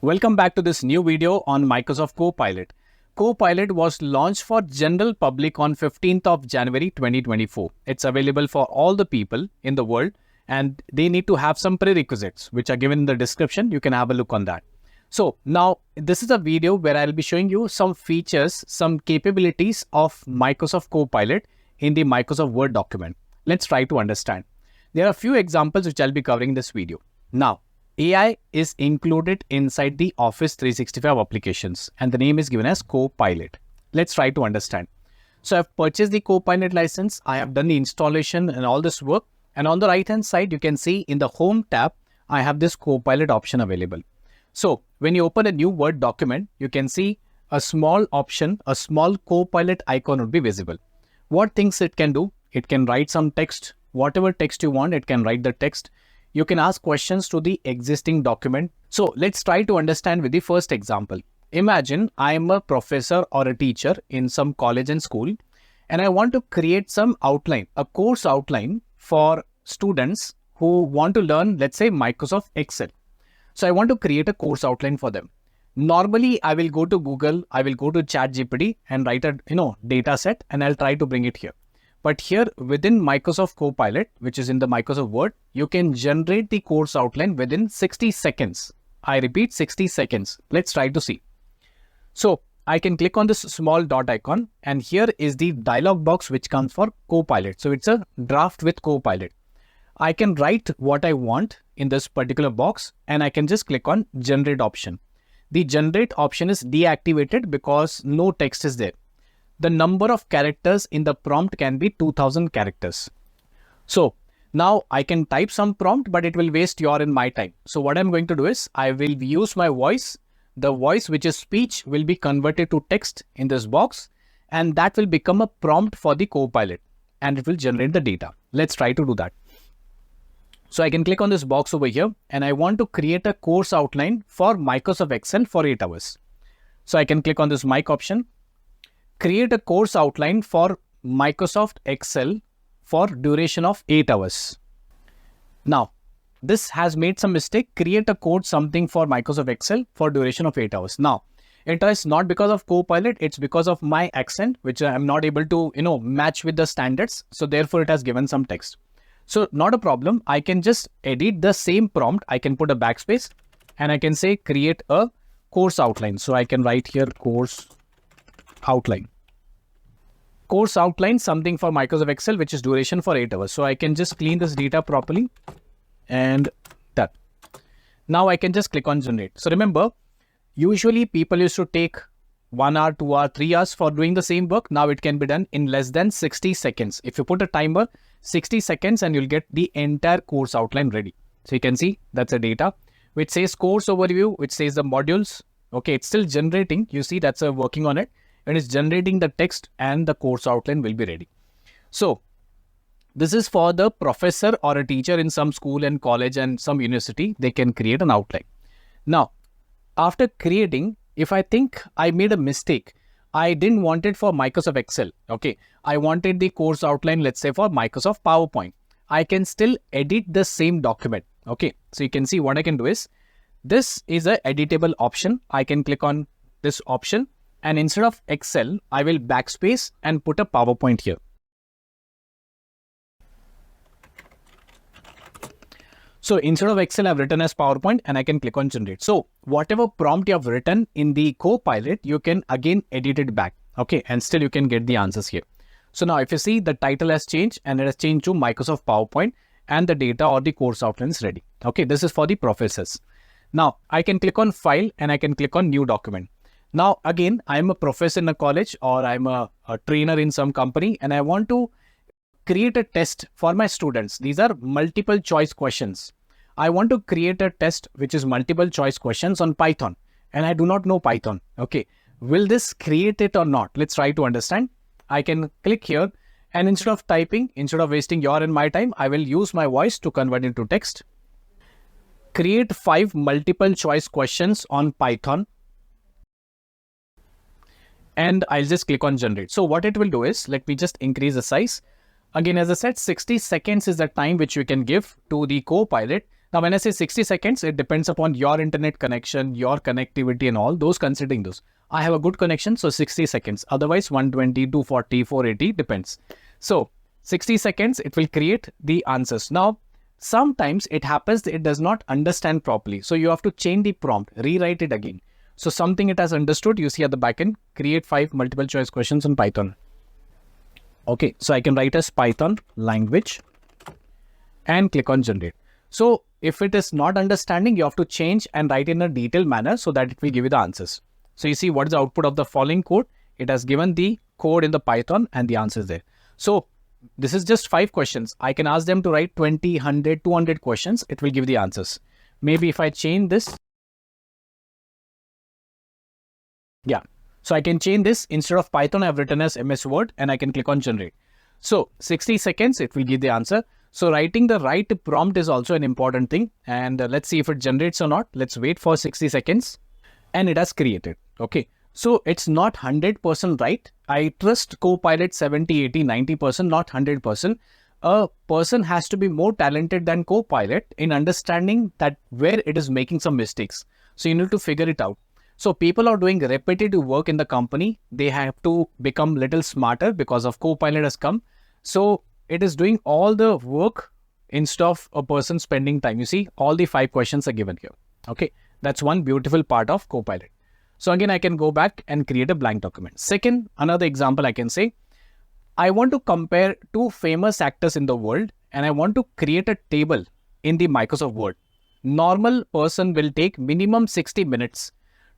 Welcome back to this new video on Microsoft Copilot. Copilot was launched for general public on 15th of January 2024. It's available for all the people in the world and they need to have some prerequisites which are given in the description. You can have a look on that. So now this is a video where I'll be showing you some features, some capabilities of Microsoft Copilot in the Microsoft Word document. Let's try to understand. There are a few examples which I'll be covering in this video. Now, AI is included inside the Office 365 applications and the name is given as Copilot. Let's try to understand. So I've purchased the Copilot license. I have done the installation and all this work. And on the right hand side, you can see in the Home tab, I have this Copilot option available. So when you open a new Word document, you can see a small option, a small Copilot icon would be visible. What things it can do? It can write some text, whatever text you want, it can write the text. You can ask questions to the existing document. So let's try to understand with the first example. Imagine I am a professor or a teacher in some college and school, and I want to create some outline, a course outline for students who want to learn, let's say, Microsoft Excel. So I want to create a course outline for them. Normally, I will go to Google, I will go to ChatGPT and write a data set and I'll try to bring it here. But here within Microsoft Copilot, which is in the Microsoft Word, you can generate the course outline within 60 seconds. I repeat, 60 seconds. Let's try to see. So I can click on this small dot icon and here is the dialog box which comes for Copilot. So it's a draft with Copilot. I can write what I want in this particular box and I can just click on generate option. The generate option is deactivated because no text is there. The number of characters in the prompt can be 2000 characters. So now I can type some prompt, but it will waste your and my time. So what I'm going to do is I will use my voice. The voice, which is speech, will be converted to text in this box and that will become a prompt for the Copilot and it will generate the data. Let's try to do that. So I can click on this box over here and I want to create a course outline for Microsoft Excel for 8 hours. So I can click on this mic option. Create a course outline for Microsoft Excel for duration of 8 hours. Now, this has made some mistake. Create a code something for Microsoft Excel for duration of 8 hours. Now, it is not because of Copilot. It's because of my accent, which I'm not able to, match with the standards. So therefore, it has given some text. So not a problem. I can just edit the same prompt. I can put a backspace and I can say create a course outline. So I can write here course outline. Course outline something for Microsoft Excel, which is duration for 8 hours. So I can just clean this data properly and that. Now I can just click on generate. So remember, usually people used to take 1 hour, 2 hours, 3 hours for doing the same work. Now it can be done in less than 60 seconds. If you put a timer, 60 seconds and you'll get the entire course outline ready. So you can see that's a data which says course overview, which says the modules. Okay, it's still generating. You see that's working on it. And it's generating the text and the course outline will be ready. So this is for the professor or a teacher in some school and college and some university, they can create an outline. Now, after creating, if I think I made a mistake, I didn't want it for Microsoft Excel. Okay, I wanted the course outline, let's say for Microsoft PowerPoint. I can still edit the same document. Okay, so you can see what I can do is, this is a editable option. I can click on this option. And instead of Excel, I will backspace and put a PowerPoint here. So instead of Excel, I've written as PowerPoint and I can click on generate. So whatever prompt you have written in the Copilot, you can again edit it back. Okay, and still you can get the answers here. So now if you see, the title has changed and it has changed to Microsoft PowerPoint and the data or the course outline is ready. Okay, this is for the professors. Now I can click on file and I can click on new document. Now, again, I'm a professor in a college or I'm a trainer in some company and I want to create a test for my students. These are multiple choice questions. I want to create a test which is multiple choice questions on Python and I do not know Python. Okay, will this create it or not? Let's try to understand. I can click here and instead of typing, instead of wasting your and my time, I will use my voice to convert into text. Create 5 multiple choice questions on Python. And I'll just click on generate. So what it will do is, let me just increase the size. Again, as I said, 60 seconds is the time which you can give to the Copilot. Now, when I say 60 seconds, it depends upon your internet connection, your connectivity and all those, considering those. I have a good connection, so 60 seconds. Otherwise, 120, 240, 480, depends. So 60 seconds, it will create the answers. Now, sometimes it happens that it does not understand properly. So you have to change the prompt, rewrite it again. So something it has understood, you see at the backend, create 5 multiple choice questions in Python. Okay, so I can write as Python language and click on generate. So if it is not understanding, you have to change and write in a detailed manner so that it will give you the answers. So you see what is the output of the following code. It has given the code in the Python and the answers there. So this is just 5 questions. I can ask them to write 20, 100, 200 questions. It will give the answers. Maybe if I change this. Yeah. So I can change this. Instead of Python, I've written as MS Word and I can click on generate. So 60 seconds, it will give the answer. So writing the right prompt is also an important thing. And let's see if it generates or not. Let's wait for 60 seconds. And it has created. Okay. So it's not 100% right. I trust Copilot 70, 80, 90%, not 100%. A person has to be more talented than Copilot in understanding that where it is making some mistakes. So you need to figure it out. So people are doing repetitive work in the company. They have to become little smarter because of Copilot has come. So it is doing all the work instead of a person spending time. You see, all the 5 questions are given here. Okay, that's one beautiful part of Copilot. So again, I can go back and create a blank document. Second, another example I can say, I want to compare 2 famous actors in the world and I want to create a table in the Microsoft Word. Normal person will take minimum 60 minutes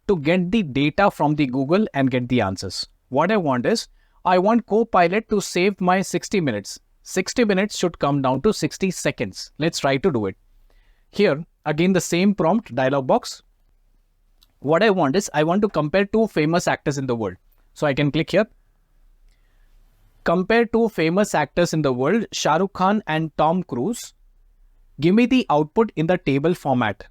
to get the data from the Google and get the answers. What I want is, I want Copilot to save my 60 minutes. 60 minutes should come down to 60 seconds. Let's try to do it. Here, again, the same prompt dialog box. What I want is, I want to compare 2 famous actors in the world. So I can click here. Compare 2 famous actors in the world, Shah Rukh Khan and Tom Cruise. Give me the output in the table format.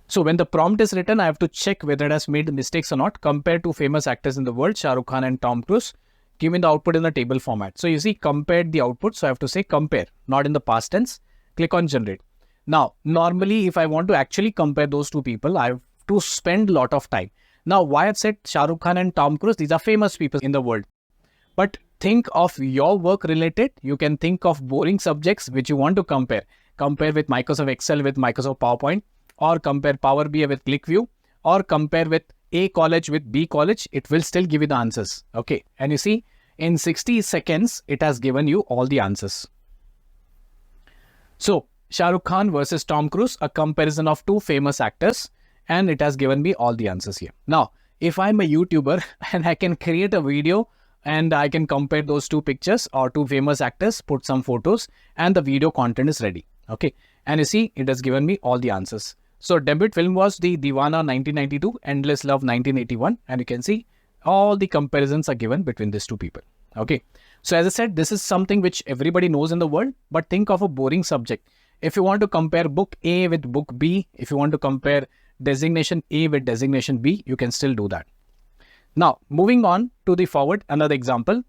So when the prompt is written, I have to check whether it has made mistakes or not. Compare 2 famous actors in the world, Shah Rukh Khan and Tom Cruise. Give me the output in the table format. So you see, compared the output. So I have to say compare, not in the past tense. Click on generate. Now, normally, if I want to actually compare those 2 people, I have to spend a lot of time. Now, why I've said Shah Rukh Khan and Tom Cruise, these are famous people in the world. But think of your work related. You can think of boring subjects which you want to compare. Compare with Microsoft Excel with Microsoft PowerPoint, or compare Power BI with ClickView, or compare with A college with B college. It will still give you the answers. Okay. And you see, in 60 seconds, it has given you all the answers. So Shah Rukh Khan versus Tom Cruise, a comparison of 2 famous actors, and it has given me all the answers here. Now, if I'm a YouTuber and I can create a video and I can compare those 2 pictures or 2 famous actors, put some photos, and the video content is ready. Okay. And you see, it has given me all the answers. So debut film was the Deewana 1992, Endless Love 1981. And you can see all the comparisons are given between these 2 people. Okay. So as I said, this is something which everybody knows in the world, but think of a boring subject. If you want to compare book A with book B, if you want to compare designation A with designation B, you can still do that. Now, moving on to the forward, another example.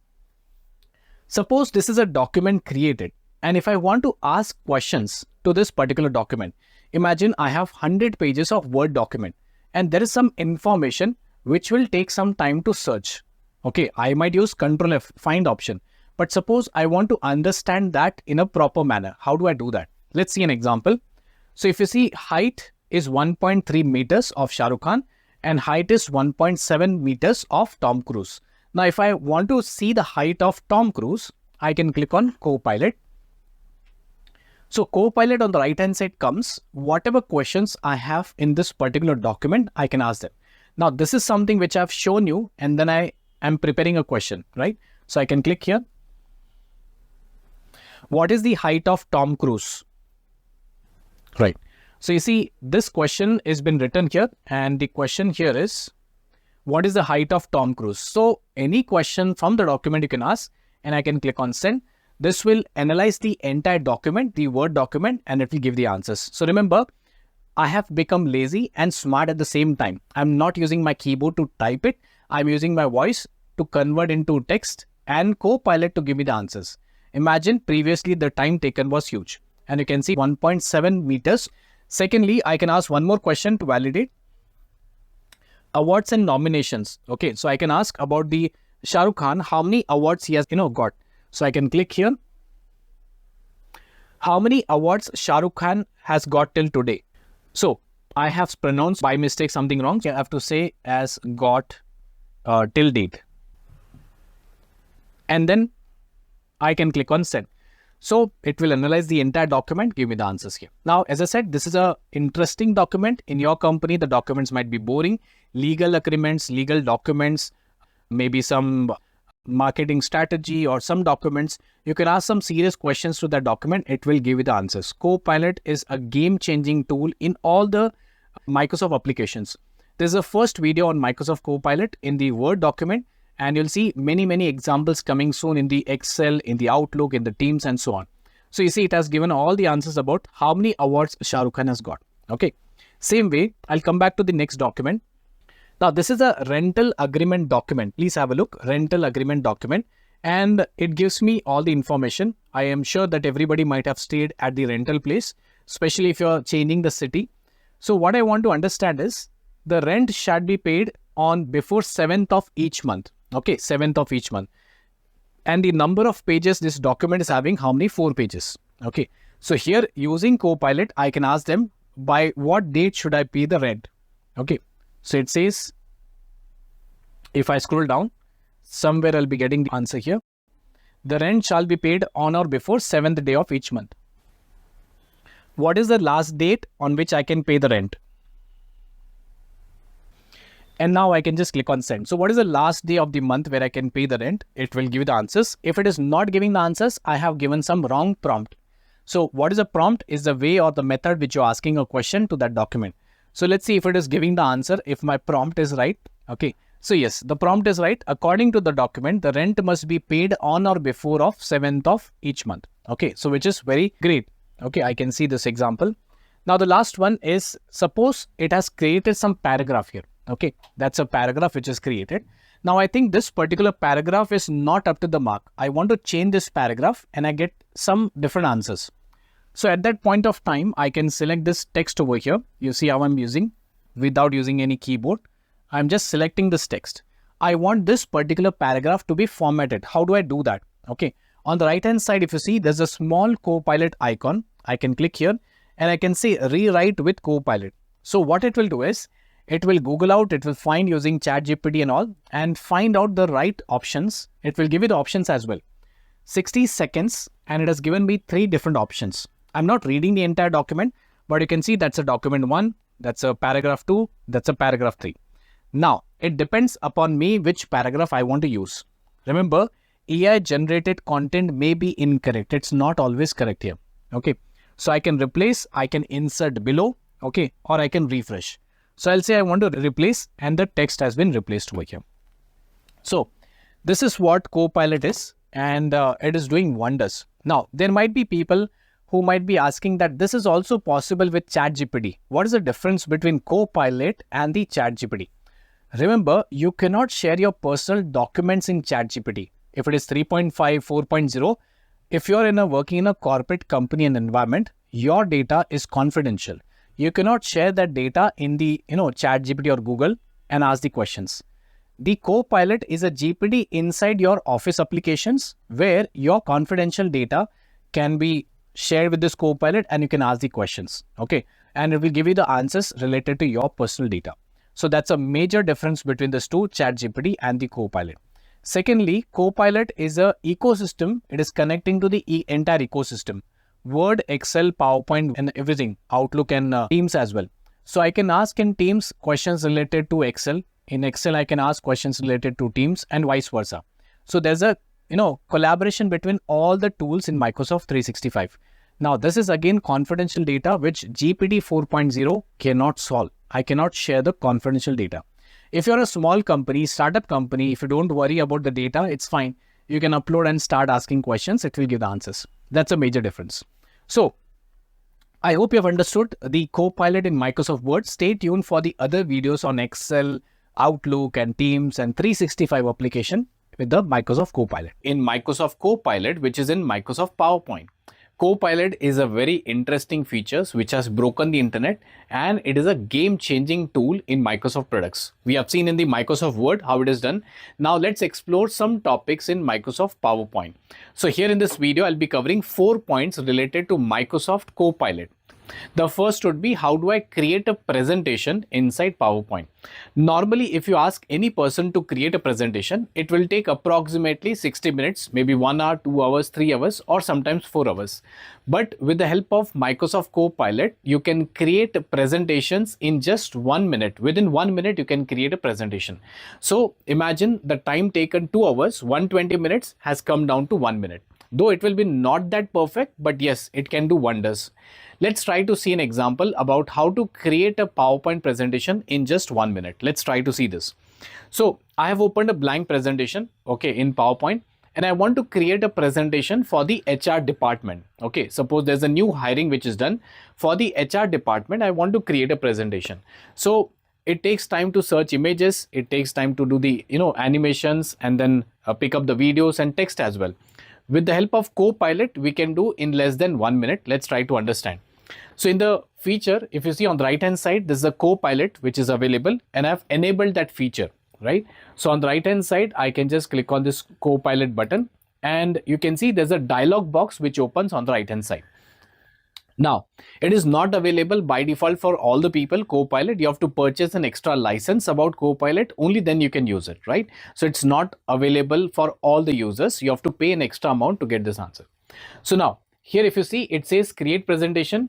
Suppose this is a document created, and if I want to ask questions to this particular document, imagine I have 100 pages of Word document, and there is some information which will take some time to search. Okay, I might use Control F, find option. But suppose I want to understand that in a proper manner. How do I do that? Let's see an example. So if you see, height is 1.3 meters of Shah Rukh Khan and height is 1.7 meters of Tom Cruise. Now, if I want to see the height of Tom Cruise, I can click on Copilot. So Copilot on the right hand side comes, whatever questions I have in this particular document, I can ask them. Now, this is something which I've shown you, and then I am preparing a question, right? So I can click here. What is the height of Tom Cruise? Right. So you see, this question has been written here, and the question here is, what is the height of Tom Cruise? So any question from the document you can ask, and I can click on send. This will analyze the entire document, the Word document, and it will give the answers. So remember, I have become lazy and smart at the same time. I'm not using my keyboard to type it. I'm using my voice to convert into text and Copilot to give me the answers. Imagine previously the time taken was huge. and you can see 1.7 meters. Secondly, I can ask one more question to validate awards and nominations. Okay, so I can ask about the Shah Rukh Khan, how many awards he has got. So I can click here. How many awards Shah Rukh Khan has got till today? So I have pronounced by mistake something wrong. So I have to say as got till date. And then I can click on send. So it will analyze the entire document, give me the answers here. Now, as I said, this is a interesting document. In your company, the documents might be boring. Legal agreements, legal documents, maybe some marketing strategy or some documents. You can ask some serious questions to that document. It will give you the answers. Copilot is a game-changing tool in all the Microsoft applications. This is the first video on Microsoft Copilot in the Word document. And you'll see many examples coming soon in the Excel, in the Outlook, in the Teams, and so on. So you see, it has given all the answers about how many awards Shah Rukh Khan has got. Okay. Same way, I'll come back to the next document. Now, this is a rental agreement document. Please have a look. Rental agreement document. And it gives me all the information. I am sure that everybody might have stayed at the rental place, especially if you're changing the city. So what I want to understand is the rent should be paid on before 7th of each month. Okay, 7th of each month. And the number of pages this document is having, how many? 4 pages. Okay, so here using Copilot, I can ask them by what date should I pay the rent. Okay, so it says, if I scroll down, somewhere I'll be getting the answer here. The rent shall be paid on or before 7th day of each month. What is the last date on which I can pay the rent? And now I can just click on send. So what is the last day of the month where I can pay the rent? It will give the answers. If it is not giving the answers, I have given some wrong prompt. So what is a prompt is the way or the method which you're asking a question to that document. So let's see if it is giving the answer, if my prompt is right. Okay. So yes, the prompt is right. According to the document, the rent must be paid on or before of 7th of each month. Okay. So which is very great. Okay. I can see this example. Now the last one is, suppose it has created some paragraph here. Okay, that's a paragraph which is created. Now I think this particular paragraph is not up to the mark. I want to change this paragraph and I get some different answers. So at that point of time, I can select this text over here. You see how I'm using without using any keyboard. I'm just selecting this text. I want this particular paragraph to be formatted. How do I do that? Okay, on the right hand side, if you see, there's a small Copilot icon. I can click here and I can say rewrite with Copilot. So what it will do is, it will Google out, it will find using ChatGPT and all, and find out the right options. It will give you the options as well. 60 seconds, and it has given me 3 different options. I'm not reading the entire document, but you can see that's a document 1, that's a paragraph 2, that's a paragraph 3. Now, it depends upon me which paragraph I want to use. Remember, AI generated content may be incorrect. It's not always correct here. Okay, so I can replace, I can insert below, okay, or I can refresh. So I'll say I want to replace, and the text has been replaced over here. So this is what Copilot is, and it is doing wonders. Now, there might be people who might be asking that this is also possible with ChatGPT. What is the difference between Copilot and the ChatGPT? Remember, you cannot share your personal documents in ChatGPT. If it is 3.5, 4.0, if you're working in a corporate company and environment, your data is confidential. You cannot share that data in the ChatGPT or Google and ask the questions. The Copilot is a GPT inside your office applications where your confidential data can be shared with this Copilot and you can ask the questions. Okay, and it will give you the answers related to your personal data. So that's a major difference between this two, ChatGPT and the Copilot. Secondly, Copilot is an ecosystem. It is connecting to the entire ecosystem. Word, Excel, PowerPoint, and everything, Outlook and Teams as well. So I can ask in Teams questions related to Excel. In Excel, I can ask questions related to Teams and vice versa. So there's a collaboration between all the tools in Microsoft 365. Now, this is again confidential data which GPT 4.0 cannot solve. I cannot share the confidential data. If you're a small company, startup company, if you don't worry about the data, it's fine. You can upload and start asking questions. It will give the answers. That's a major difference. So, I hope you have understood the Copilot in Microsoft Word. Stay tuned for the other videos on Excel, Outlook and Teams and 365 application with the Microsoft Copilot. In Microsoft Copilot, which is in Microsoft PowerPoint. Copilot is a very interesting feature which has broken the internet, and it is a game-changing tool in Microsoft products. We have seen in the Microsoft Word how it is done. Now let's explore some topics in Microsoft PowerPoint. So here in this video, I'll be covering 4 points related to Microsoft Copilot. The first would be, how do I create a presentation inside PowerPoint? Normally, if you ask any person to create a presentation, it will take approximately 60 minutes, maybe 1 hour, 2 hours, 3 hours, or sometimes 4 hours. But with the help of Microsoft Copilot, you can create presentations in just 1 minute. Within 1 minute, you can create a presentation. So imagine the time taken 2 hours, 120 minutes has come down to 1 minute. Though it will be not that perfect, but yes, it can do wonders. Let's try to see an example about how to create a PowerPoint presentation in just 1 minute. Let's try to see this. So I have opened a blank presentation, okay, in PowerPoint, and I want to create a presentation for the HR department. Okay, suppose there's a new hiring which is done for the HR department. I want to create a presentation. So it takes time to search images. It takes time to do the animations, and then pick up the videos and text as well. With the help of Copilot, we can do in less than 1 minute. Let's try to understand. So in the feature, if you see on the right hand side, this is a Copilot which is available, and I've enabled that feature, right? So on the right hand side, I can just click on this Copilot button, and you can see there's a dialog box which opens on the right hand side. Now, it is not available by default for all the people, Copilot. You have to purchase an extra license about Copilot, only then you can use it, right? So it's not available for all the users. You have to pay an extra amount to get this answer. So now, here if you see, it says create presentation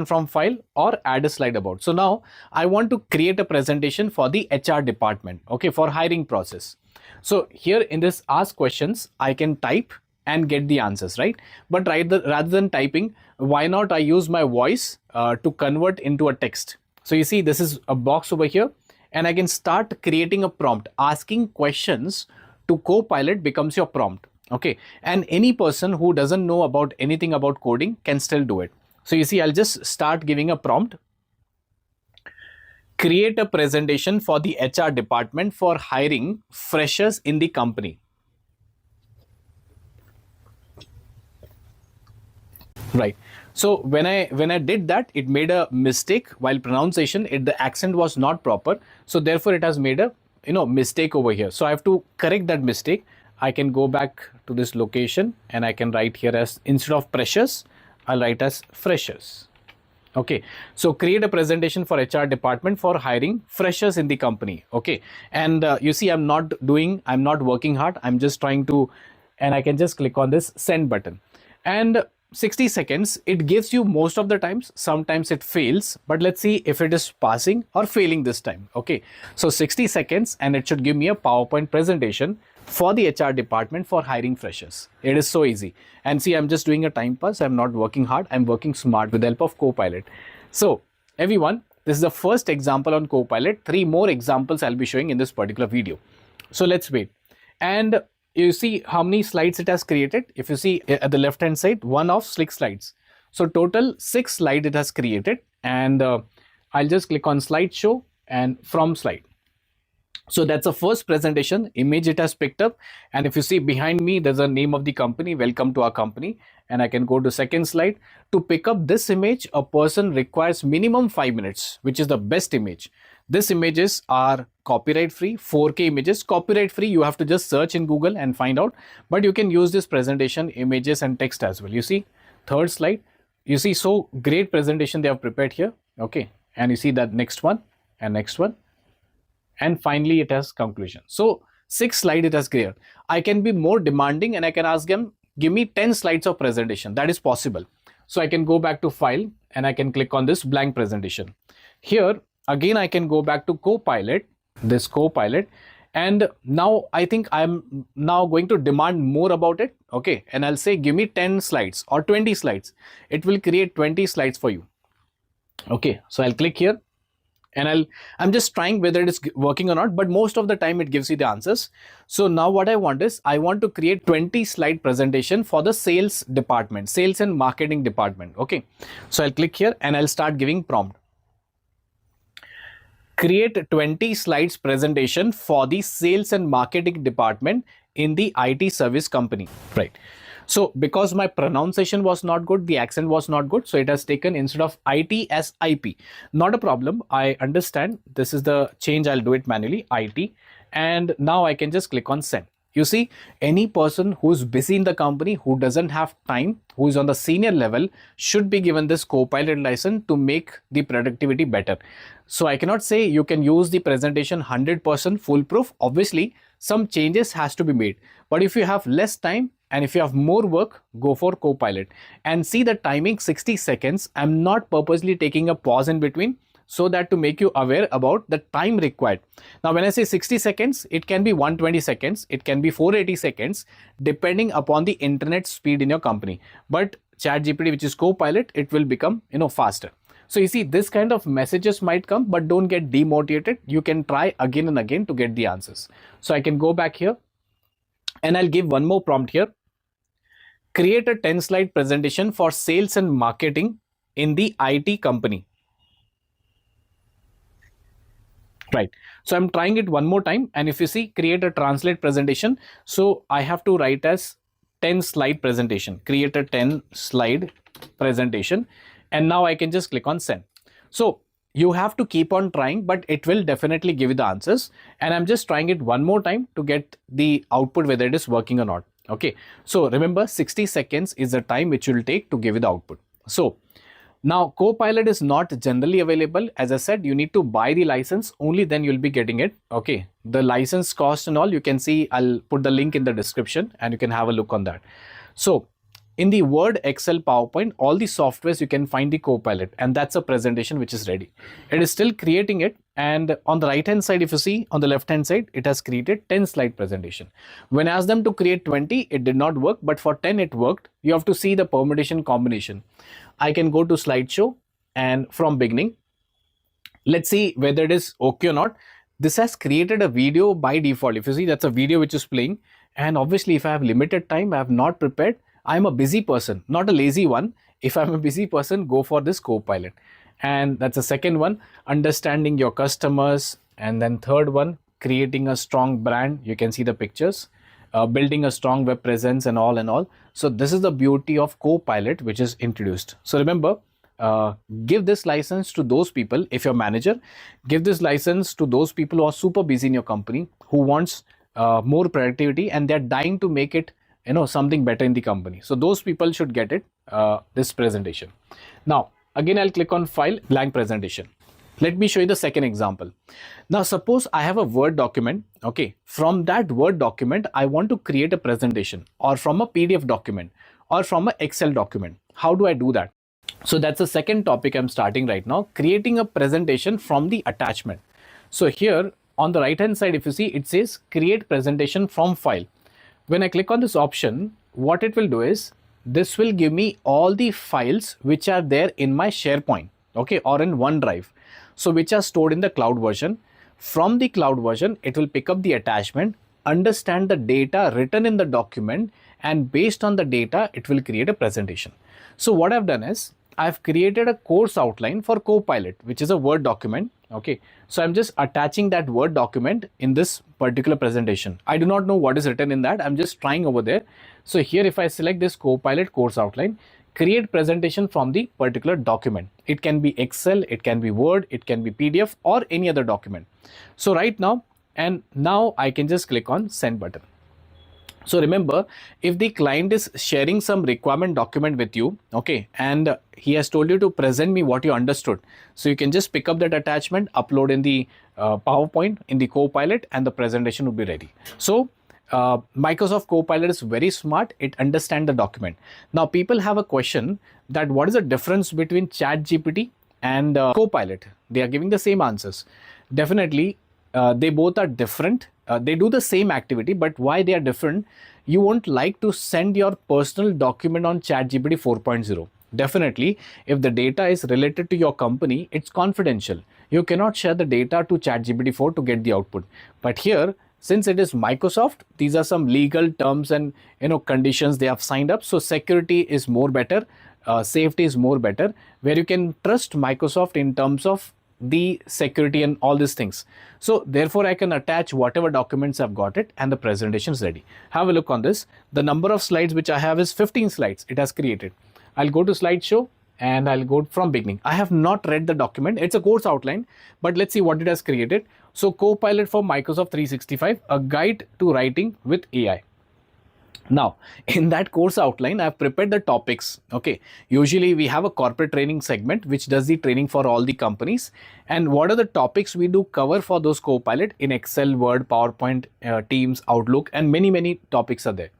from file, or add a slide about. So now I want to create a presentation for the HR department, okay, for hiring process. So here in this ask questions, I can type and get the answers, right? But rather than typing, why not I use my voice to convert into a text? So you see, this is a box over here, and I can start creating a prompt. Asking questions to Copilot becomes your prompt, okay? And any person who doesn't know about anything about coding can still do it. So you see, I'll just start giving a prompt. Create a presentation for the HR department for hiring freshers in the company. Right. So when I did that, it made a mistake while pronunciation. The accent was not proper. So therefore it has made a mistake over here. So I have to correct that mistake. I can go back to this location, and I can write here as, instead of freshers, I'll write as freshers. Okay. So create a presentation for HR department for hiring freshers in the company. Okay. And you see, I'm not working hard. I'm just trying to, and I can just click on this send button, and 60 seconds, it gives you most of the times. Sometimes it fails, but let's see if it is passing or failing this time. Okay. So 60 seconds, and it should give me a PowerPoint presentation for the HR department for hiring freshers. It is so easy. And see, I'm just doing a time pass. I'm not working hard. I'm working smart with the help of Copilot. So everyone, this is the first example on Copilot. 3 more examples I'll be showing in this particular video. So let's wait. And you see how many slides it has created. If you see at the left hand side, 1 of 6 slides. So total 6 slides it has created. And I'll just click on slideshow and from slide. So that's the first presentation image it has picked up. And if you see behind me, there's a name of the company, welcome to our company. And I can go to second slide. To pick up this image, a person requires minimum 5 minutes, which is the best image. These images are copyright free, 4K images, copyright free. You have to just search in Google and find out, but you can use this presentation images and text as well. You see, third slide, you see, so great presentation they have prepared here. Okay. And you see that next one and next one. And finally, it has conclusion. So 6 slides it has created. I can be more demanding, and I can ask them, give me 10 slides of presentation. That is possible. So I can go back to file, and I can click on this blank presentation. Here, again, I can go back to Copilot, this Copilot. And now I think I'm now going to demand more about it. Okay. And I'll say, give me 10 slides or 20 slides. It will create 20 slides for you. Okay. So I'll click here. And I'm just trying whether it is working or not, but most of the time it gives you the answers. So now what I want is, I want to create 20 slide presentation for the sales department, sales and marketing department. Okay. So I'll click here, and I'll start giving prompt. Create 20 slides presentation for the sales and marketing department in the IT service company. Right. So because my pronunciation was not good, the accent was not good, so it has taken instead of IT as IP. Not a problem. I understand. This is the change. I'll do it manually, IT. And now I can just click on send. You see, any person who's busy in the company, who doesn't have time, who is on the senior level, should be given this Copilot license to make the productivity better. So I cannot say you can use the presentation 100% foolproof. Obviously, some changes has to be made. But if you have less time and if you have more work, go for Copilot. And see the timing 60 seconds. I'm not purposely taking a pause in between, so that to make you aware about the time required. Now, when I say 60 seconds, it can be 120 seconds, it can be 480 seconds, depending upon the internet speed in your company. But ChatGPT, which is Copilot, it will become, faster. So you see, this kind of messages might come, but don't get demotivated. You can try again and again to get the answers. So I can go back here and I'll give one more prompt here. Create a 10-slide presentation for sales and marketing in the IT company. Right. So I'm trying it one more time. And if you see, create a translate presentation. So I have to write as 10-slide presentation, create a 10-slide presentation. And now I can just click on send. So you have to keep on trying, but it will definitely give you the answers. And I'm just trying it one more time to get the output, whether it is working or not. Okay. So remember, 60 seconds is the time which will take to give you the output. So now, Copilot is not generally available. As I said, you need to buy the license, only then you'll be getting it. Okay, the license cost and all, you can see, I'll put the link in the description and you can have a look on that. So in the Word, Excel, PowerPoint, all the softwares, you can find the Copilot, and that's a presentation which is ready. It is still creating it. And on the right hand side, if you see, on the left hand side, it has created 10-slide presentation. When I asked them to create 20, it did not work, but for 10, it worked. You have to see the permutation combination. I can go to slideshow and from beginning, let's see whether it is okay or not. This has created a video by default. If you see, that's a video which is playing. And obviously, if I have limited time, I have not prepared. I'm a busy person, not a lazy one. If I'm a busy person, go for this Copilot. And that's the second one, understanding your customers. And then third one, creating a strong brand. You can see the pictures. Building a strong web presence and all. So this is the beauty of Copilot, which is introduced. So remember, give this license to those people. If you're manager, give this license to those people who are super busy in your company, who wants more productivity and they're dying to make it, something better in the company. So those people should get it, this presentation. Now, again, I'll click on file, blank presentation. Let me show you the second example. Now, suppose I have a Word document. Okay. From that Word document, I want to create a presentation, or from a PDF document, or from an Excel document. How do I do that? So that's the second topic I'm starting right now, creating a presentation from the attachment. So here on the right hand side, if you see, it says create presentation from file. When I click on this option, what it will do is, this will give me all the files which are there in my SharePoint, okay, or in OneDrive. So which are stored in the cloud version. From the cloud version, it will pick up the attachment, understand the data written in the document, and based on the data, it will create a presentation. So what I've done is, I've created a course outline for Copilot, which is a Word document. Okay, so I'm just attaching that Word document in this particular presentation. I do not know what is written in that. I'm just trying over there. So here, if I select this Copilot course outline, create presentation from the particular document. It can be Excel, it can be Word, it can be PDF, or any other document. So right now, and now I can just click on send button. So remember, if the client is sharing some requirement document with you, okay, and he has told you to present me what you understood. So you can just pick up that attachment, upload in the PowerPoint, in the Copilot, and the presentation will be ready. So Microsoft Copilot is very smart. It understands the document. Now people have a question that what is the difference between ChatGPT and Copilot? They are giving the same answers. Definitely, they both are different. They do the same activity, but why they are different? You won't like to send your personal document on ChatGPT 4.0. Definitely, if the data is related to your company, it's confidential. You cannot share the data to ChatGPT 4 to get the output. But here, since it is Microsoft, these are some legal terms and conditions they have signed up. So security is more better, safety is more better, where you can trust Microsoft in terms of the security and all these things. So therefore I can attach whatever documents I've got it and the presentation is ready. Have a look on this. The number of slides which I have is 15 slides it has created. I'll go to slideshow and I'll go from beginning. I have not read the document. It's a course outline, but let's see what it has created. So Copilot for Microsoft 365, a guide to writing with AI. Now, in that course outline, I've prepared the topics. Okay. Usually we have a corporate training segment, which does the training for all the companies. And what are the topics we do cover for those Copilot in Excel, Word, PowerPoint, Teams, Outlook, and many topics are there.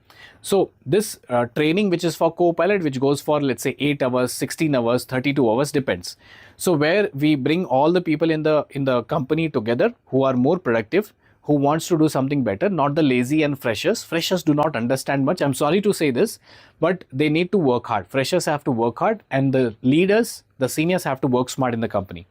So this training, which is for Copilot, which goes for, let's say 8 hours, 16 hours, 32 hours, depends. So where we bring all the people in the company together who are more productive, who wants to do something better, not the lazy and freshers. Freshers do not understand much. I'm sorry to say this, but they need to work hard. Freshers have to work hard, and the leaders, the seniors have to work smart in the company.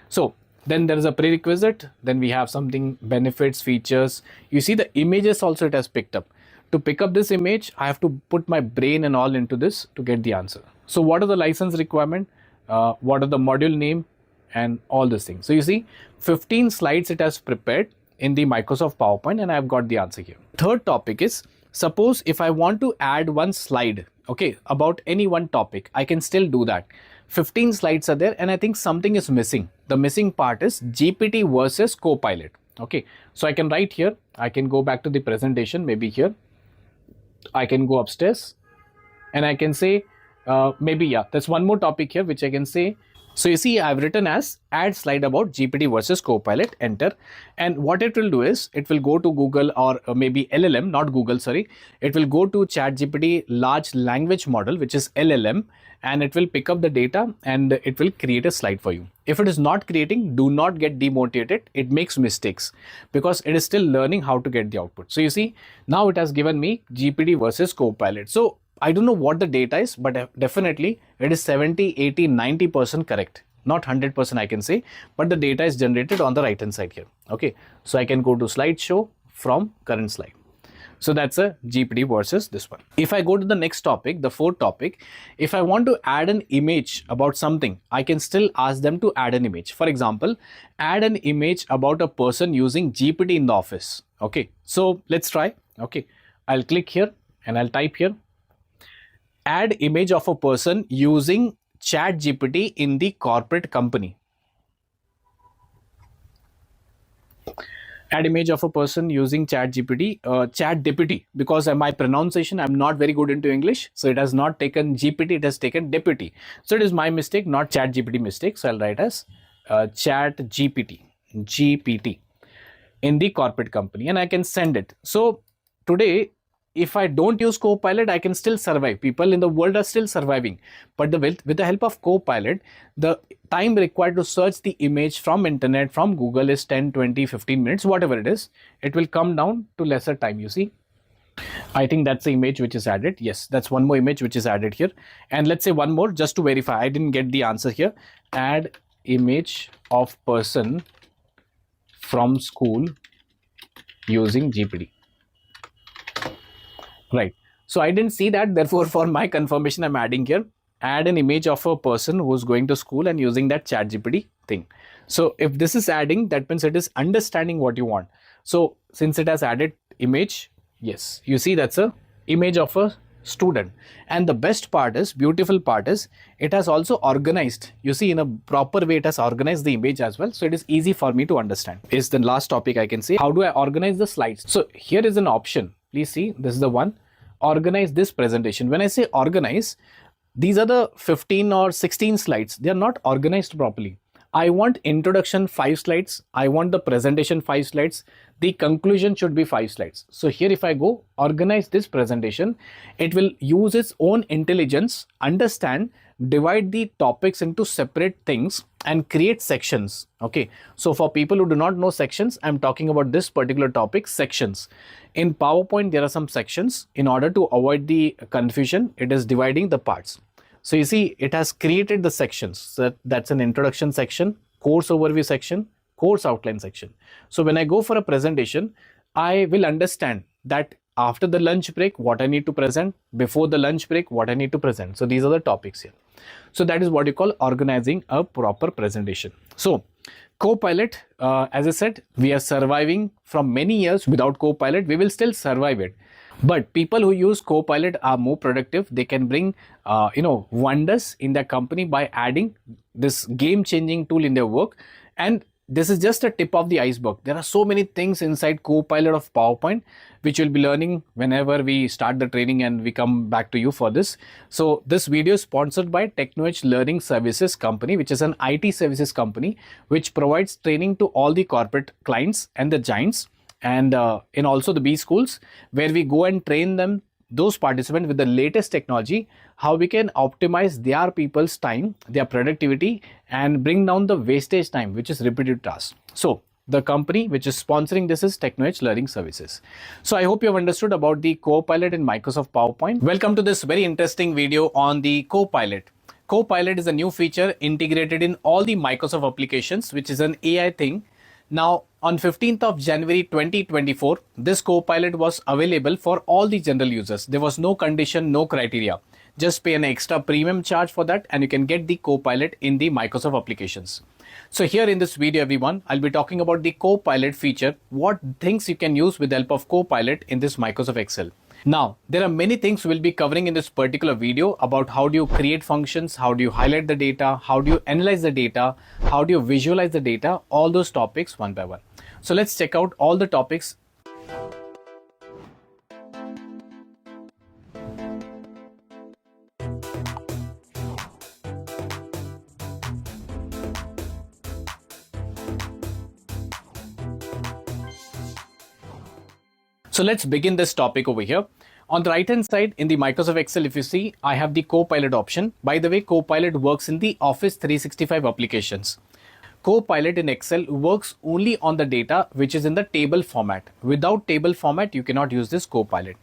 So then there is a prerequisite. Then we have something, benefits, features. You see the images also it has picked up. To pick up this image, I have to put my brain and all into this to get the answer. So what are the license requirement? What are the module name and all these things. So you see 15 slides it has prepared in the Microsoft PowerPoint, and I've got the answer here. Third topic is, suppose if I want to add one slide, okay, about any one topic, I can still do that. 15 slides are there, and I think something is missing. The missing part is GPT versus Copilot. Okay, so I can write here, I can go back to the presentation, maybe here, I can go upstairs, and I can say, maybe, yeah, there's one more topic here which I can say. So you see, I've written as add slide about GPT versus Copilot, enter. And what it will do is, it will go to Google or maybe LLM, not Google, sorry. It will go to ChatGPT large language model, which is LLM, and it will pick up the data and it will create a slide for you. If it is not creating, do not get demotivated. It makes mistakes because it is still learning how to get the output. So you see, now it has given me GPT versus Copilot. So I don't know what the data is, but definitely it is 70, 80, 90% correct. Not 100% I can say, but the data is generated on the right hand side here. Okay, so I can go to slideshow from current slide. So that's a GPT versus this one. If I go to the next topic, the fourth topic, if I want to add an image about something, I can still ask them to add an image. For example, add an image about a person using GPT in the office. Okay, so let's try. Okay, I'll click here and I'll type here. Add image of a person using ChatGPT in the corporate company. Add image of a person using ChatGPT, ChatGPT, because my pronunciation, I'm not very good into English. So it has not taken GPT, it has taken deputy. So it is my mistake, not ChatGPT mistake. So I'll write as ChatGPT, GPT in the corporate company, and I can send it. So today, if I don't use Copilot, I can still survive. People in the world are still surviving. But with the help of Copilot, the time required to search the image from internet, from Google is 10, 20, 15 minutes, whatever it is. It will come down to lesser time, you see. I think that's the image which is added. Yes, that's one more image which is added here. And let's say one more just to verify. I didn't get the answer here. Add image of person from school using GPT. Right. So I didn't see that. Therefore, for my confirmation, I'm adding here, add an image of a person who's going to school and using that ChatGPT thing. So if this is adding, that means it is understanding what you want. So since it has added image, yes, you see that's a image of a student. And the best part is, beautiful part is, it has also organized. You see, in a proper way, it has organized the image as well. So it is easy for me to understand. Is the last topic I can say. How do I organize the slides? So here is an option. Please see, this is the one. Organize this presentation. When I say organize, these are the 15 or 16 slides. They are not organized properly. I want introduction 5 slides. I want the presentation 5 slides. The conclusion should be 5 slides. So here if I go organize this presentation, it will use its own intelligence, understand, divide the topics into separate things and create sections. Okay. So for people who do not know sections, I'm talking about this particular topic, sections. In PowerPoint, there are some sections. In order to avoid the confusion, it is dividing the parts. So you see, it has created the sections. So that's an introduction section, course overview section, course outline section. So when I go for a presentation, I will understand that after the lunch break, what I need to present, before the lunch break, what I need to present. So these are the topics here. So that is what you call organizing a proper presentation. So Copilot, as I said, we are surviving from many years without Copilot. We will still survive it. But people who use Copilot are more productive. They can bring, wonders in their company by adding this game-changing tool in their work. And this is just a tip of the iceberg. There are so many things inside Copilot of PowerPoint, which you'll be learning whenever we start the training and we come back to you for this. So this video is sponsored by TechnoEdge Learning Services Company, which is an IT services company, which provides training to all the corporate clients and the giants, and in also the B schools, where we go and train them, those participants, with the latest technology, how we can optimize their people's time, their productivity, and bring down the wastage time, which is repetitive tasks. So the company which is sponsoring this is TechnoEdge Learning Services. So I hope you have understood about the Copilot in Microsoft PowerPoint. Welcome to this very interesting video on the Copilot. Copilot is a new feature integrated in all the Microsoft applications, which is an AI thing. Now, on 15th of January 2024, this Copilot was available for all the general users. There was no condition, no criteria. Just pay an extra premium charge for that and you can get the Copilot in the Microsoft applications. So here in this video, everyone, I'll be talking about the Copilot feature, what things you can use with the help of Copilot in this Microsoft Excel. Now, there are many things we'll be covering in this particular video about how do you create functions, how do you highlight the data, how do you analyze the data, how do you visualize the data, all those topics one by one. So let's check out all the topics. So let's begin this topic over here. On the right hand side in the Microsoft Excel, if you see, I have the Copilot option. By the way, Copilot works in the Office 365 applications. Copilot in Excel works only on the data which is in the table format. Without table format, you cannot use this Copilot.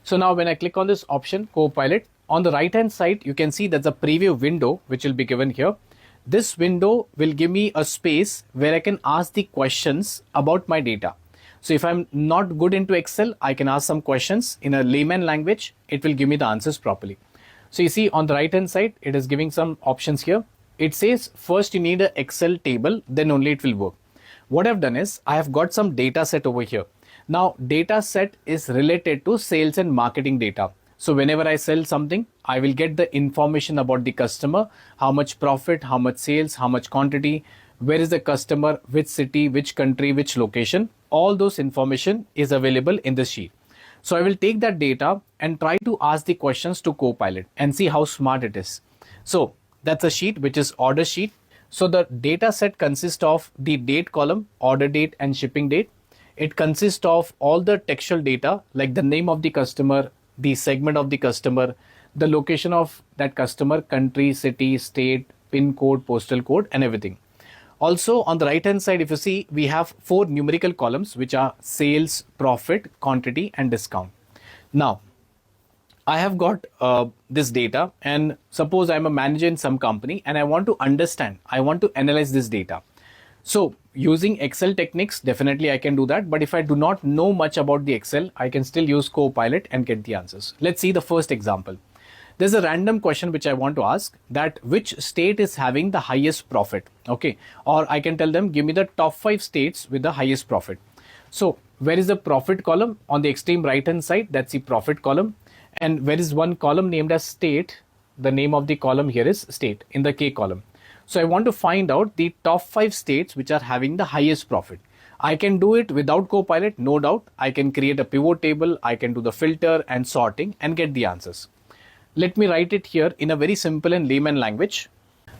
So now when I click on this option, Copilot, on the right hand side, you can see there's a preview window which will be given here. This window will give me a space where I can ask the questions about my data. So if I'm not good into Excel, I can ask some questions in a layman language. It will give me the answers properly. So you see on the right hand side, it is giving some options here. It says first you need an Excel table, then only it will work. What I've done is I have got some data set over here. Now data set is related to sales and marketing data. So whenever I sell something, I will get the information about the customer, how much profit, how much sales, how much quantity, where is the customer, which city, which country, which location. All those information is available in this sheet. So I will take that data and try to ask the questions to Copilot and see how smart it is. So that's a sheet which is order sheet. So the data set consists of the date column, order date and shipping date. It consists of all the textual data like the name of the customer, the segment of the customer, the location of that customer, country, city, state, pin code, postal code and everything. Also on the right hand side, if you see, we have 4 numerical columns which are sales, profit, quantity and discount. Now, I have got this data and suppose I'm a manager in some company and I want to understand, I want to analyze this data. So using Excel techniques, definitely I can do that. But if I do not know much about the Excel, I can still use Copilot and get the answers. Let's see the first example. There's a random question which I want to ask, that which state is having the highest profit, okay? Or I can tell them, give me the top 5 states with the highest profit. So where is the profit column? On the extreme right hand side, that's the profit column. And where is one column named as state? The name of the column here is state in the K column. So I want to find out the top 5 states which are having the highest profit. I can do it without Copilot, no doubt. I can create a pivot table, I can do the filter and sorting and get the answers. Let me write it here in a very simple and layman language.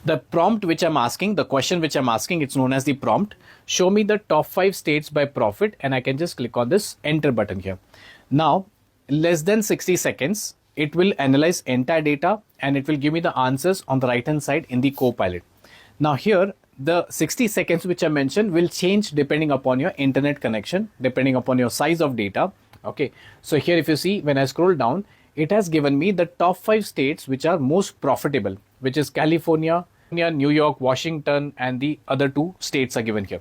The prompt which I'm asking, the question which I'm asking, it's known as the prompt. Show me the top 5 states by profit and I can just click on this enter button here. Now, less than 60 seconds, it will analyze entire data and it will give me the answers on the right hand side in the Copilot. Now here, the 60 seconds which I mentioned will change depending upon your internet connection, depending upon your size of data. Okay, so here if you see, when I scroll down, it has given me the top 5 states which are most profitable, which is California, New York, Washington, and the other 2 states are given here.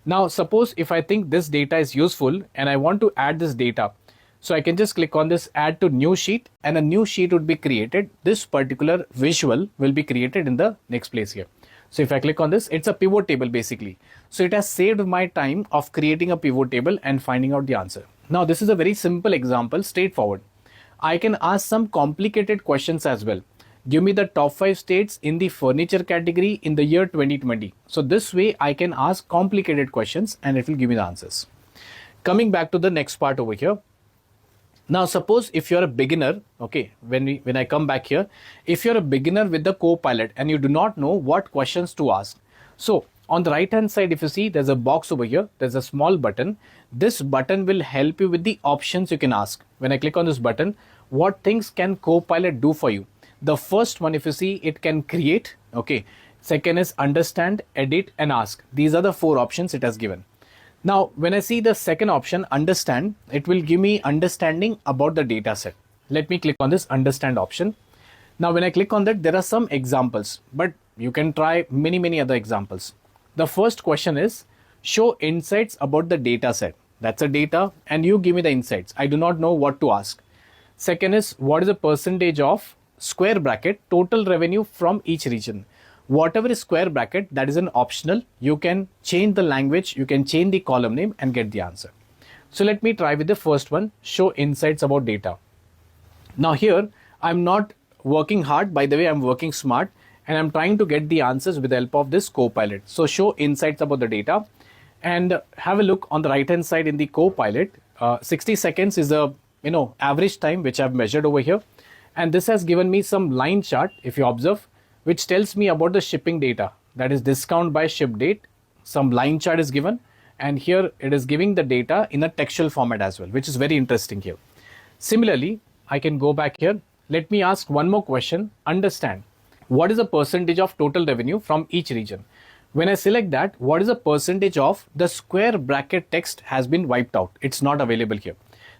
Now, suppose if I think this data is useful and I want to add this data, so I can just click on this add to new sheet and a new sheet would be created. This particular visual will be created in the next place here. So if I click on this, it's a pivot table basically. So it has saved my time of creating a pivot table and finding out the answer. Now this is a very simple example, straightforward. I can ask some complicated questions as well. Give me the top 5 states in the furniture category in the year 2020. So this way I can ask complicated questions and it will give me the answers. Coming back to the next part over here. Now suppose if you're a beginner, okay, when I come back here, if you're a beginner with the Copilot and you do not know what questions to ask. So on the right hand side, if you see, there's a box over here, there's a small button. This button will help you with the options you can ask. When I click on this button, what things can Copilot do for you? The first one, if you see, it can create, okay. Second is understand, edit and ask. These are the 4 options it has given. Now, when I see the second option, understand, it will give me understanding about the data set. Let me click on this understand option. Now, when I click on that, there are some examples, but you can try many other examples. The first question is show insights about the data set. That's a data and you give me the insights. I do not know what to ask. Second is what is the percentage of square bracket total revenue from each region. Whatever is square bracket, that is an optional. You can change the language, you can change the column name and get the answer. So let me try with the first one, show insights about data. Now here, I'm not working hard. By the way, I'm working smart and I'm trying to get the answers with the help of this Copilot. So show insights about the data and have a look on the right hand side in the Copilot. 60 seconds is the average time which I've measured over here. And this has given me some line chart, if you observe, which tells me about the shipping data, that is discount by ship date. Some line chart is given and here it is giving the data in a textual format as well, which is very interesting here. Similarly, I can go back here. Let me ask one more question. Understand, what is the percentage of total revenue from each region? When I select that, what is the percentage of the square bracket text has been wiped out? It's not available here.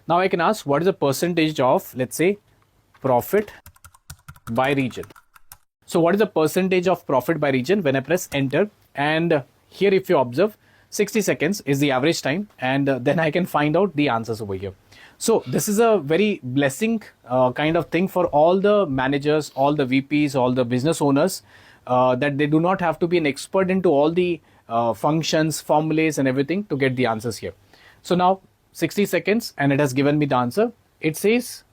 Now I can ask what is the percentage of, let's say, profit by region. So what is the percentage of profit by region? When I press enter, and here if you observe, 60 seconds is the average time, and then I can find out the answers over here. So this is a very blessing kind of thing for all the managers, all the VPs, all the business owners, that they do not have to be an expert into all the functions, formulas and everything to get the answers here. So now 60 seconds and it has given me the answer. It says,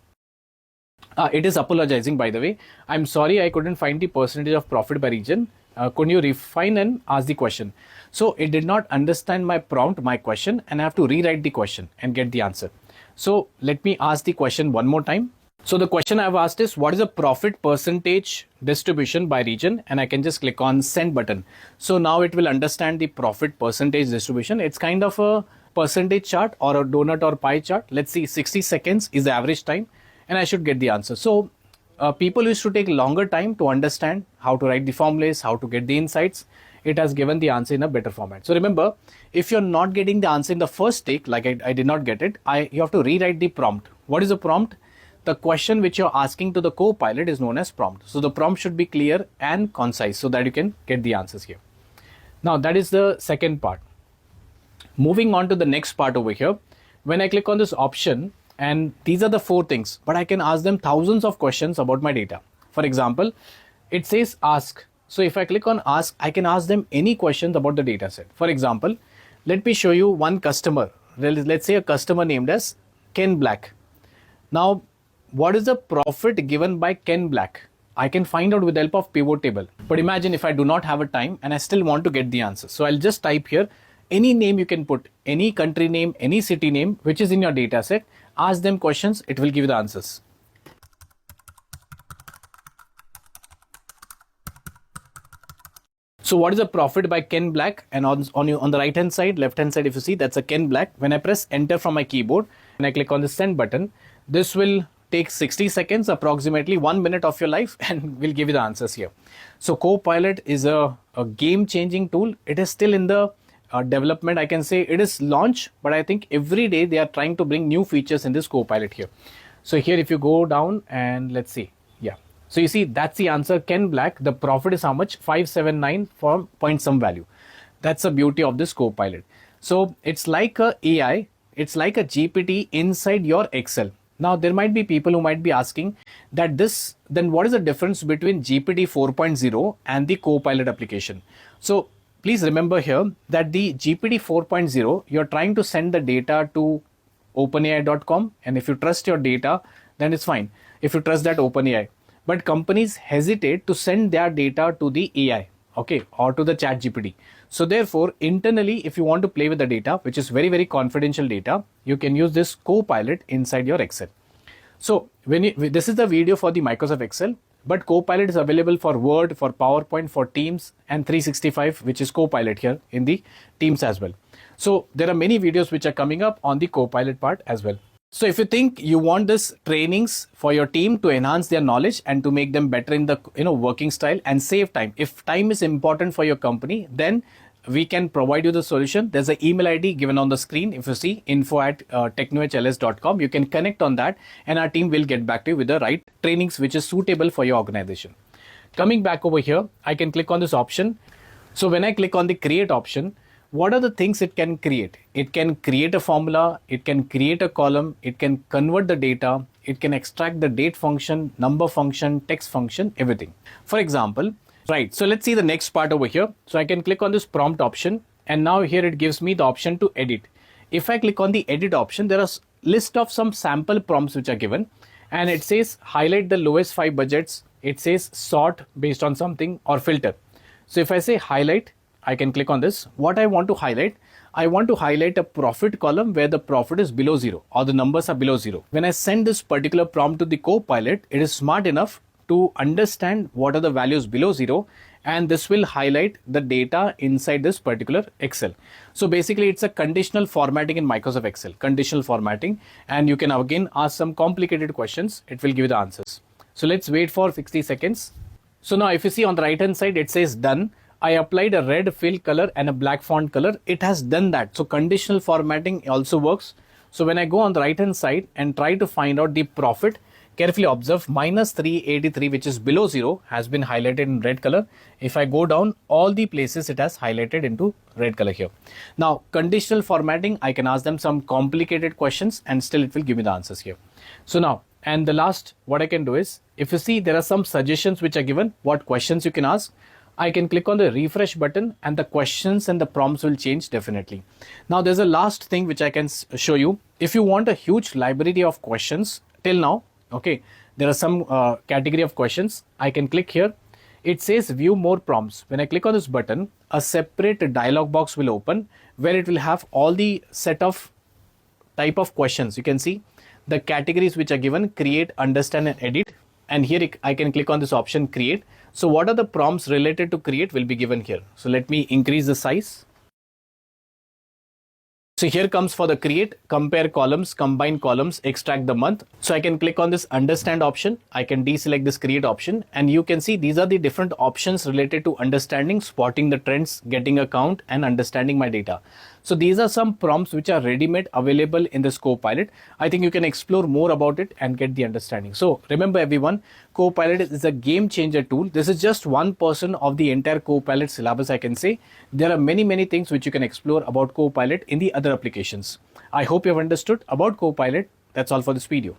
it is apologizing, by the way. I'm sorry, I couldn't find the percentage of profit by region. Could you refine and ask the question? So it did not understand my prompt, my question, and I have to rewrite the question and get the answer. So let me ask the question one more time. So the question I've asked is what is the profit percentage distribution by region? And I can just click on send button. So now it will understand the profit percentage distribution. It's kind of a percentage chart or a donut or pie chart. Let's see, 60 seconds is the average time. And I should get the answer. So people used to take longer time to understand how to write the formulas, how to get the insights. It has given the answer in a better format. So remember, if you're not getting the answer in the first take, like I did not get it, you have to rewrite the prompt. What is the prompt? The question which you're asking to the Copilot is known as prompt. So the prompt should be clear and concise so that you can get the answers here. Now that is the second part. Moving on to the next part over here. When I click on this option, and these are the 4 things, but I can ask them thousands of questions about my data. For example, it says ask. So if I click on ask, I can ask them any questions about the data set. For example, let me show you one customer. Let's say a customer named as Ken Black. Now, what is the profit given by Ken Black? I can find out with the help of pivot table. But imagine if I do not have a time and I still want to get the answer. So I'll just type here any name you can put, any country name, any city name, which is in your data set. Ask them questions, it will give you the answers. So what is the profit by Ken Black? And on the right hand side, left hand side, if you see, that's a Ken Black. When I press enter from my keyboard and I click on the send button, this will take 60 seconds, approximately 1 minute of your life, and will give you the answers here. So Copilot is a game changing tool. It is still in the development. I can say it is launched, but I think every day they are trying to bring new features in this Copilot here. So here if you go down and let's see, yeah, so you see that's the answer. Ken Black, the profit is how much? 579 for point some value. That's the beauty of this Copilot. So it's like a AI, it's like a GPT inside your Excel. Now, there might be people who might be asking that then what is the difference between GPT 4.0 and the Copilot application? So please remember here that the GPT 4.0, you're trying to send the data to OpenAI.com, and if you trust your data, then it's fine. If you trust that OpenAI, but companies hesitate to send their data to the AI, okay, or to the ChatGPT. So therefore, internally, if you want to play with the data, which is very, very confidential data, you can use this Copilot inside your Excel. So this is the video for the Microsoft Excel, but Copilot is available for Word, for PowerPoint, for Teams, and 365, which is Copilot here in the Teams as well. So there are many videos which are coming up on the Copilot part as well. So if you think you want this trainings for your team to enhance their knowledge and to make them better in the working style and save time, if time is important for your company, then we can provide you the solution. There's an email ID given on the screen. If you see info@technohls.com, you can connect on that and our team will get back to you with the right trainings which is suitable for your organization. Coming back over here, I can click on this option. So when I click on the create option, what are the things it can create? It can create a formula, it can create a column, it can convert the data, it can extract the date function, number function, text function, everything. For example, right, so let's see the next part over here. So I can click on this prompt option, and now here it gives me the option to edit. If I click on the edit option, there are list of some sample prompts which are given, and it says highlight the lowest 5 budgets, it says sort based on something, or filter. So if I say highlight, I can click on this. What I want to highlight, I want to highlight a profit column where the profit is below 0 or the numbers are below 0. When I send this particular prompt to the Copilot, it is smart enough to understand what are the values below 0, and this will highlight the data inside this particular Excel. So basically it's a conditional formatting in Microsoft Excel, conditional formatting, and you can again ask some complicated questions. It will give you the answers. So let's wait for 60 seconds. So now if you see on the right hand side, it says done. I applied a red fill color and a black font color. It has done that. So conditional formatting also works. So when I go on the right hand side and try to find out the profit, carefully observe minus 383, which is below 0, has been highlighted in red color. If I go down, all the places it has highlighted into red color here. Now conditional formatting, I can ask them some complicated questions and still it will give me the answers here. So now, and the last, what I can do is, if you see there are some suggestions which are given, what questions you can ask. I can click on the refresh button and the questions and the prompts will change definitely. Now there's a last thing which I can show you. If you want a huge library of questions till now, okay, there are some category of questions. I can click here. It says view more prompts. When I click on this button, a separate dialog box will open where it will have all the set of type of questions. You can see the categories which are given: create, understand, and edit. And here I can click on this option create. So what are the prompts related to create will be given here. So let me increase the size. So here comes for the create, compare columns, combine columns, extract the month. So I can click on this understand option. I can deselect this create option, and you can see these are the different options related to understanding, spotting the trends, getting a count, and understanding my data. So these are some prompts which are ready-made available in this Copilot. I think you can explore more about it and get the understanding. So remember everyone, Copilot is a game changer tool. This is just 1% of the entire Copilot syllabus, I can say. There are many things which you can explore about Copilot in the other applications. I hope you have understood about Copilot. That's all for this video.